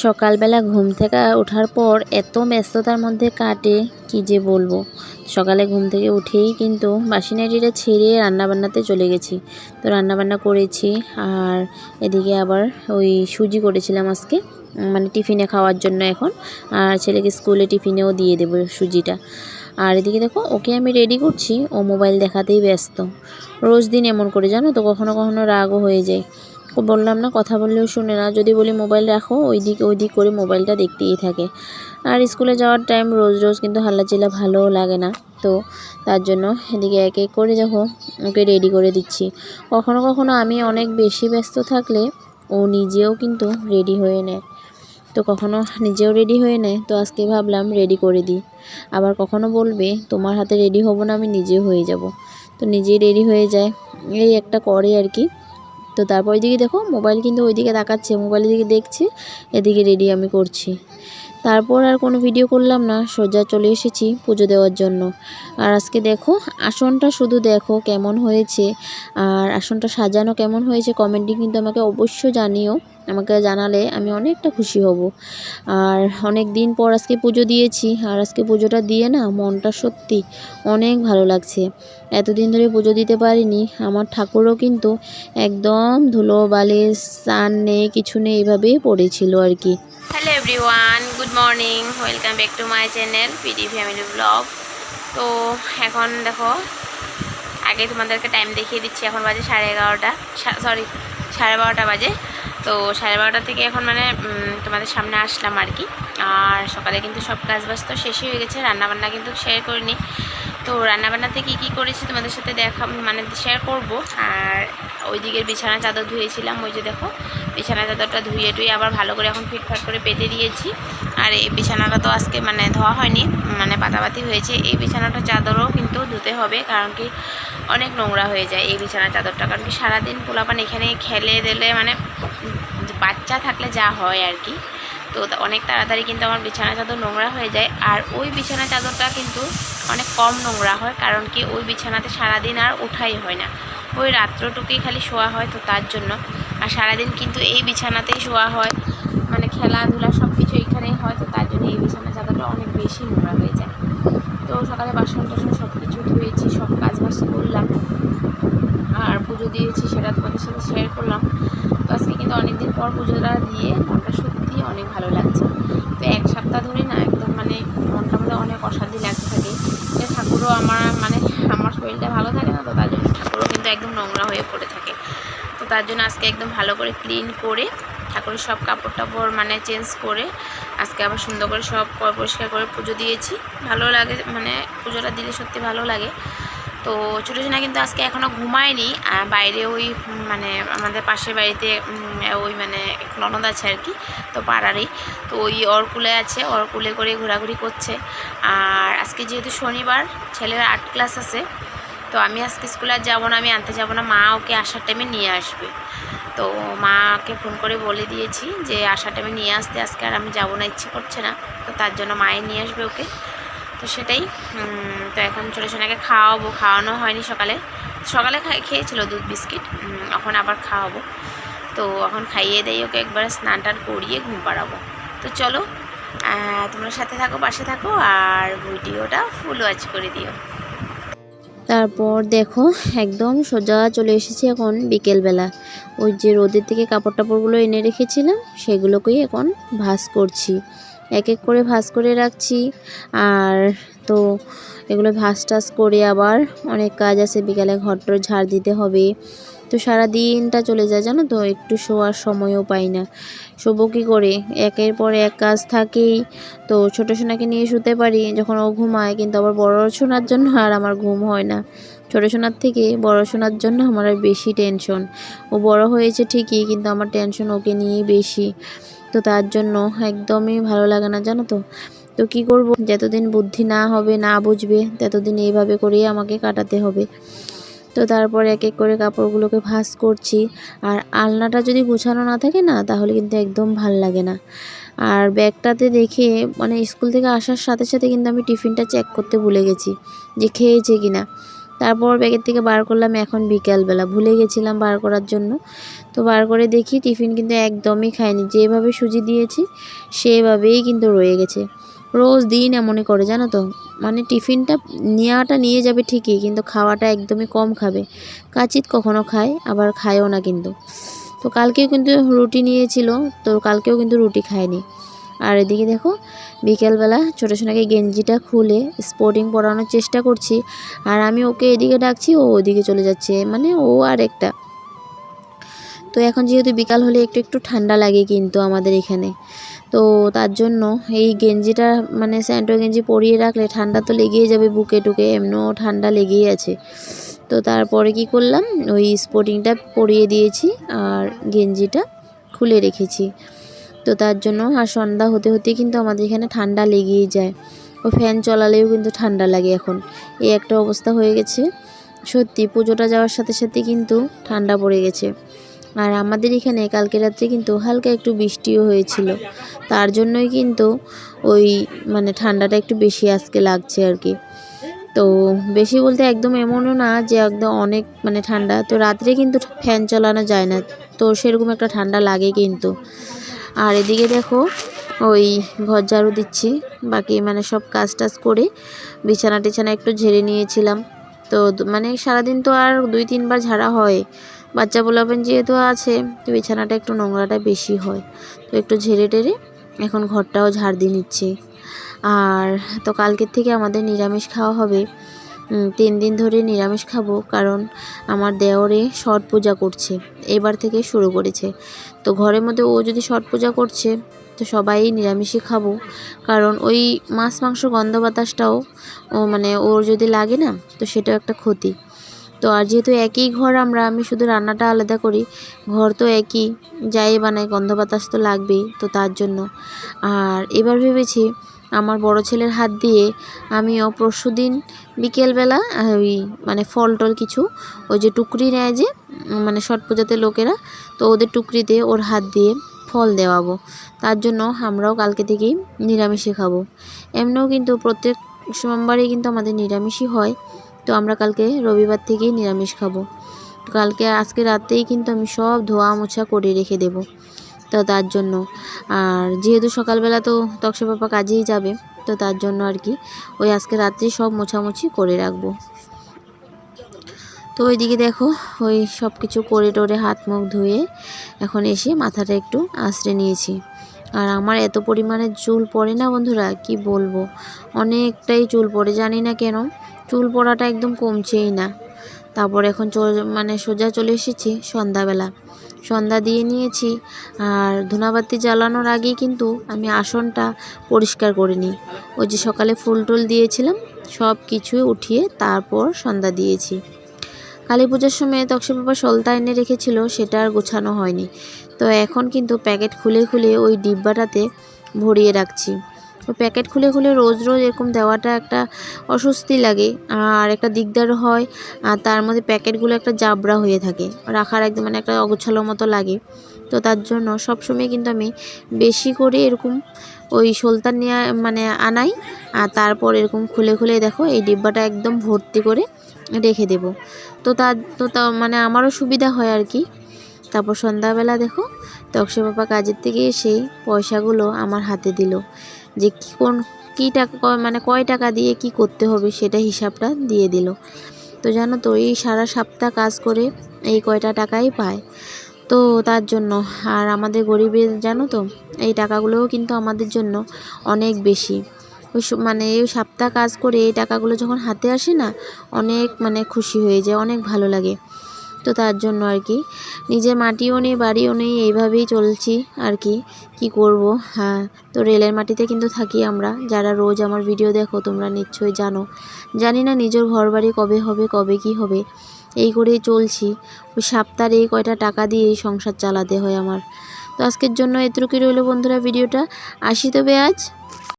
সকালবেলা ঘুম থেকে ওঠার পর এত ব্যস্ততার মধ্যে কাটে কি যে বলবো। সকালে ঘুম থেকে উঠেই কিন্তু বাসিনাটিটা ছেড়ে রান্নাবান্নাতে চলে গেছি। তো রান্নাবান্না করেছি, আর এদিকে আবার ওই সুজি করেছিলাম আজকে, মানে টিফিনে খাওয়ার জন্য এখন। আর ছেলেকে স্কুলে টিফিনেও দিয়ে দেবো সুজিটা। আর এদিকে দেখো ওকে আমি রেডি করছি, ও মোবাইল দেখাতেই ব্যস্ত। রোজ দিন এমন করে জানো তো, কখনো কখনো রাগও হয়ে যায়। বললাম না, কথা বললেও শুনে না, যদি বলি মোবাইল রাখো ওই দিক করে মোবাইলটা দেখতেই থাকে। আর স্কুলে যাওয়ার টাইম রোজ রোজ কিন্তু হাল্লাচিল্লা ভালোও লাগে না। তো তার জন্য এদিকে এক এক করে দেখো ওকে রেডি করে দিচ্ছি। কখনো কখনো আমি অনেক বেশি ব্যস্ত থাকলে ও নিজেও কিন্তু রেডি হয়ে নেয়। তো কখনো নিজেও রেডি হয়ে নেয়, তো আজকে ভাবলাম রেডি করে দিই। আবার কখনো বলবে তোমার হাতে রেডি হব না, আমি নিজে হয়ে যাব। তো নিজেই রেডি হয়ে যায়, এই একটা করে আর কি। তো তারপর ওইদিকে দেখো মোবাইল কিন্তু ওইদিকে তাকাচ্ছে, মোবাইলের দিকে দেখছে, এদিকে রেডি আমি করছি। তারপর আর কোনো ভিডিও করলাম না, সোজা চলে এসেছি পুজো দেওয়ার জন্য। আর আজকে দেখো আসনটা শুধু দেখো কেমন হয়েছে, আর আসনটা সাজানো কেমন হয়েছে কমেন্টে কিন্তু আমাকে অবশ্যই জানিও। আমাকে জানালে আমি অনেকটা খুশি হব। আর অনেক দিন পর আজকে পুজো দিয়েছি, আর আজকে পুজোটা দিয়ে না মনটা সত্যি অনেক ভালো লাগছে। এতদিন ধরে পুজো দিতে পারিনি, আমার ঠাকুরও কিন্তু একদম ধুলো বালি স্নান নেই, কিছু নেই, এইভাবেই পড়েছিল আর কি। Hello everyone, good morning, welcome back to my channel PD family blog. তো এখন দেখো, আগে তোমাদেরকে টাইম দেখিয়ে দিচ্ছি। এখন বাজে 11:30, সরি 12:30 বাজে। তো 12:30 থেকে এখন মানে তোমাদের সামনে আসলাম আর কি। আর সকালে কিন্তু সব কাজ বাজ তো শেষই হয়ে গেছে, রান্নাবান্না কিন্তু শেয়ার করিনি। তো রান্নাবান্নাতে কী করেছি তোমাদের সাথে মানে শেয়ার করব। আর ওই দিকের বিছানা চাদর ধুয়েছিলাম, ওই যে দেখো বিছানা চাদরটা ধুয়ে আবার ভালো করে এখন ফিটফাট করে পেতে দিয়েছি। আর এই বিছানাটা তো আজকে মানে ধোয়া হয়নি, মানে পাতাপাতি হয়েছে। এই বিছানাটা চাদরও কিন্তু ধুতে হবে, কারণ কি অনেক নোংরা হয়ে যায় এই বিছানা চাদরটা। কারণ কি সারাদিন পোলাপান এখানে খেলে দিলে, মানে বাচ্চা থাকলে যা হয় আর কি। তো অনেক তাড়াতাড়ি কিন্তু আমার বিছানা চাদর নোংরা হয়ে যায়। আর ওই বিছানা চাদরটা কিন্তু অনেক কম নোংরা হয়, কারণ কি ওই বিছানাতে সারাদিন আর ওঠাই হয় না, ওই রাত্রটুকুই খালি শোয়া হয়। তো তার জন্য আর সারাদিন কিন্তু এই বিছানাতেই শোয়া হয়, মানে খেলাধুলা সব কিছু এইখানেই হয়। তো তার জন্য এই বিছানা চাদরটা অনেক বেশি নোংরা হয়ে যায়। তো সকালে বাসন টাসন সব কিছু ধুয়েছি, সব কাজ বাজ করলাম, আর পুজো দিয়েছি, সেটা তোমাদের সাথে শেয়ার করলাম। তো আজকে কিন্তু অনেকদিন পর পুজোটা দিয়ে মনটা সত্যি অনেক ভালো লাগছে। তো এক সপ্তাহ ধরে না একদম মানে মনটা মধ্যে অনেক অশান্তি লাগতে থাকে, যে ঠাকুরও আমার শরীরটা ভালো থাকে না। তো তার জন্য ঠাকুরও কিন্তু একদম নোংরা হয়ে পড়ে থাকে। তো তার জন্য আজকে একদম ভালো করে ক্লিন করে ঠাকুরের সব কাপড় টাপড় মানে চেঞ্জ করে আজকে আবার সুন্দর করে সব পরিষ্কার করে পুজো দিয়েছি। ভালো লাগে, মানে পুজোটা দিলে সত্যি ভালো লাগে। তো ছোটো সোনা কিন্তু আজকে এখনও ঘুমায়নি, বাইরে ওই মানে আমাদের পাশের বাড়িতে ওই মানে ননদ আছে আর কি, তো পাড়ারই। তো ওই ওর আছে, ওর করে ঘোরাঘুরি করছে। আর আজকে যেহেতু শনিবার, ছেলের আর্ট ক্লাস আছে, তো আমি আজকে স্কুলে আর যাবো না, আমি আনতে যাবো না, মা ওকে আসার টাইমে নিয়ে আসবে। তো মাকে ফোন করে বলে দিয়েছি যে আসার টাইমে নিয়ে আসতে, আজকে আর আমি যাবো না, ইচ্ছে করছে না। তো তার জন্য মায়ে নিয়ে আসবে ওকে। তো সেটাই। তো এখন ছোটো সোনাকে খাওয়ানো হয়নি সকালে। সকালে খেয়েছিল দুধ বিস্কিট, এখন আবার খাওয়াবো। তো এখন খাইয়ে দেই ওকে, একবার স্নান টান করিয়ে ঘুম পাড়াবো। তো চলো তোমরা সাথে থাকো, পাশে থাকো, আর ভিডিওটা ফুল ওয়াচ করে দিও। তারপর দেখো একদম সোজা চলে এসেছি এখন বিকেলবেলা। ওই যে রোদের থেকে কাপড় টাপড়গুলো এনে রেখেছিলাম, সেগুলোকেই এখন ভাঁজ করছি, এক এক করে ভাঁজ করে রাখছি। আর তো এগুলো ভাঁজ টাজ করে আবার অনেক কাজ আছে, বিকালে ঘরটর ঝাড় দিতে হবে। তো সারা দিনটা চলে যায় জানো তো, একটু শোয়ার সময়ও পাই না। শোবো কী করে, একের পর এক কাজ থাকেই। তো ছোটো সোনাকে নিয়ে শুতে পারি যখন ও ঘুমায়, কিন্তু আবার বড় সোনার জন্য আর আমার ঘুম হয় না। ছোটো সোনার থেকে বড় সোনার জন্য আমার আর বেশি টেনশন। ও বড় হয়েছে ঠিকই, কিন্তু আমার টেনশন ওকে নিয়েই বেশি। তো তার জন্য একদমই ভালো লাগে না জানো তো। তো কী করব, যতদিন বুদ্ধি না হবে, না বুঝবে, ততদিন এইভাবে করেই আমাকে কাটাতে হবে। তো তারপর এক এক করে কাপড়গুলোকে ভাঁজ করছি। আর আলনাটা যদি গুছানো না থাকে না, তাহলে কিন্তু একদম ভাল লাগে না। আর ব্যাগটাতে দেখে মানে স্কুল থেকে আসার সাথে সাথে কিন্তু আমি টিফিনটা চেক করতে ভুলে গেছি যে খেয়েছে কিনা। তারপর ব্যাগের থেকে বার করলাম এখন বিকালবেলা, ভুলে গেছিলাম বার করার জন্য। তো বার করে দেখি টিফিন কিন্তু একদমই খায়নি, যেভাবে সুজি দিয়েছি সেভাবেই কিন্তু রয়ে গেছে। রোজ দিন এমনই করে জানো তো, মানে টিফিনটা নেওয়াটা নিয়ে যাবে ঠিকই, কিন্তু খাওয়াটা একদমই কম খাবে। কাচিত কখনো খায়, আবার খায়ও না কিন্তু। তো কালকেও কিন্তু রুটি নিয়েছিল, তো কালকেও কিন্তু রুটি খায়নি। আর এদিকে দেখো বিকেলবেলা ছোটো সোনাকে গেঞ্জিটা খুলে স্পোর্টিং পরানোর চেষ্টা করছি, আর আমি ওকে এদিকে ডাকছি, ও ওদিকে চলে যাচ্ছে, মানে ও আর একটা। তো এখন যেহেতু বিকাল হলে একটু একটু ঠান্ডা লাগে কিন্তু আমাদের এখানে, তো তার জন্য এই গেঞ্জিটা মানে স্যান্টো গেঞ্জি পরিয়ে রাখলে ঠান্ডা তো লেগেই যাবে বুকে টুকে, এমনিও ঠান্ডা লেগেই আছে। তো তারপরে কি করলাম, ওই স্পোর্টিংটা পরিয়ে দিয়েছি আর গেঞ্জিটা খুলে রেখেছি। তো তার জন্য আর সন্ধ্যা হতে হতে কিন্তু আমাদের এখানে ঠান্ডা লেগেই যায়, ও ফ্যান চলালেও কিন্তু ঠান্ডা লাগে। এখন এই একটা অবস্থা হয়ে গেছে, সত্যি পুজোটা যাওয়ার সাথে সাথে কিন্তু ঠান্ডা পড়ে গেছে। আর আমাদের এখানে কালকে রাত্রে কিন্তু হালকা একটু বৃষ্টিও হয়েছিল, তার জন্যই কিন্তু ওই মানে ঠান্ডাটা একটু বেশি আজকে লাগছে আর কি। তো বেশি বলতে একদম এমনও না যে একদম অনেক মানে ঠান্ডা, তো রাত্রে কিন্তু ফ্যান চালানো যায় না, তো সেরকম একটা ঠান্ডা লাগে কিন্তু। আর এদিকে দেখো ওই ঘর ঝাড়ু দিচ্ছি, বাকি মানে সব কাজ টাজ করে বিছানা টিছানা একটু ঝেড়ে নিয়েছিলাম। তো মানে সারাদিন তো আর 2-3 বার ঝাড়া হয়, বাচ্চা পোলাপেন যেহেতু আছে, তো বিছানাটা একটু নোংরাটা বেশি হয়, তো একটু ঝেড়ে টেরে এখন ঘরটাও ঝাড় দিয়ে নিচ্ছি। আর তো কালকের থেকে আমাদের নিরামিষ খাওয়া হবে, 3 দিন ধরে নিরামিষ খাবো, কারণ আমার দেওরে ছট পূজা করছে, এবার থেকে শুরু করেছে। তো ঘরের মধ্যে ও যদি ছট পূজা করছে, তো সবাই নিরামিষই খাবো, কারণ ওই মাছ মাংস গন্ধ বাতাসটাও ও মানে ওর যদি লাগে না, তো সেটাও একটা ক্ষতি। তো আর যেহেতু একই ঘর আমি শুধু রান্নাটা আলাদা করি, ঘর তো একই, যাই বানাই গন্ধ বাতাস তো লাগবেই, তো তার জন্য। আর এবার ভেবেছি আমার বড় ছেলের হাত দিয়ে আমিও পরশুদিন বিকেলবেলা ওই মানে ফল টল কিছু ওই যে টুকরি নেয় যে মানে ছট পূজাতে লোকেরা, তো ওদের টুকরিতে ওর হাত দিয়ে ফল দেওয়াবো। তার জন্য আমরাও কালকে থেকেই নিরামিষই খাবো। এমনিও কিন্তু প্রত্যেক সোমবারই কিন্তু আমাদের নিরামিষই হয়, তো আমরা কালকে রবিবার থেকেই নিরামিষ খাবো। কালকে আজকে রাতেই কিন্তু আমি সব ধোয়া মোছা করে রেখে দেব, তো তার জন্য। আর যেহেতু সকালবেলা তো তক্সা পাপা কাজেই যাবে, তো তার জন্য আর কি ওই আজকে রাত্রে সব মোছামুছি করে রাখবো। তো ওইদিকে দেখো ওই সব কিছু করে টোরে হাত মুখ ধুয়ে এখন এসে মাথাটা একটু আঁচড়ে নিয়েছি। আর আমার এত পরিমাণে চুল পড়ে না বন্ধুরা, কি বলবো, অনেকটাই চুল পড়ে, জানি না কেন চুল পড়াটা একদম কমছেই না। তারপর এখন মানে সোজা চলে এসেছি সন্ধ্যাবেলা, সন্ধ্যা দিয়ে নিয়েছি। আর ধূনাবাতি জ্বালানোর আগেই কিন্তু আমি আসনটা পরিষ্কার করে নিই, ওই যে সকালে ফুল টুল দিয়েছিলাম সব কিছু উঠিয়ে তারপর সন্ধ্যা দিয়েছি। কালী পূজার সময় তক্সা বাবা সলতা এনে রেখেছিল, সেটা আর গোছানো হয়নি, তো এখন কিন্তু প্যাকেট খুলে খুলে ওই ডিব্বাটাতে ভরিয়ে রাখছি। ওই প্যাকেট খুলে খুলে রোজ রোজ এরকম দেওয়াটা একটা অস্বস্তি লাগে, আর একটা দিকদার হয়, আর তার মধ্যে প্যাকেটগুলো একটা জাবরা হয়ে থাকে, রাখার একদম মানে একটা অগোছালো মতো লাগে। তো তার জন্য সবসময় কিন্তু আমি বেশি করে এরকম ওই সলতা নিয়ে মানে আনাই, আর তারপর এরকম খুলে খুলে দেখো এই ডিব্বাটা একদম ভর্তি করে রেখে দেব, তো তা মানে আমারও সুবিধা হয় আর কি। তারপর সন্ধ্যাবেলা দেখো তক্সা বাবা কাজের থেকে এসে পয়সাগুলো আমার হাতে দিল, যে কী টাকা মানে কয় টাকা দিয়ে কি করতে হবে সেটা হিসাবটা দিয়ে দিল। তো জানো তো এই সারা সপ্তাহ কাজ করে এই কয়টা টাকাই পায়, তো তার জন্য। আর আমাদের গরিবের জানো তো এই টাকাগুলোও কিন্তু আমাদের জন্য অনেক বেশি, ওই মানে এই সপ্তাহ কাজ করে এই টাকাগুলো যখন হাতে আসে না, অনেক মানে খুশি হয়ে যায়, অনেক ভালো লাগে। তো তার জন্য আর কি নিজের মাটিও নেই বাড়িও নেই, এইভাবেই চলছি আর কি, কি করব। হ্যাঁ, তো রেলের মাটিতে কিন্তু থাকি আমরা, যারা রোজ আমার ভিডিও দেখো তোমরা নিশ্চয়ই জানো। জানি না নিজের ঘর বাড়ি কবে হবে, কবে কি হবে, এই করেই চলছি। ওই সপ্তাহে এই কয়টা টাকা দিয়েই সংসার চালাতে হয় আমার। তো আজকের জন্য এতটুকুই রইল বন্ধুরা ভিডিওটা, আসি তবে আজ।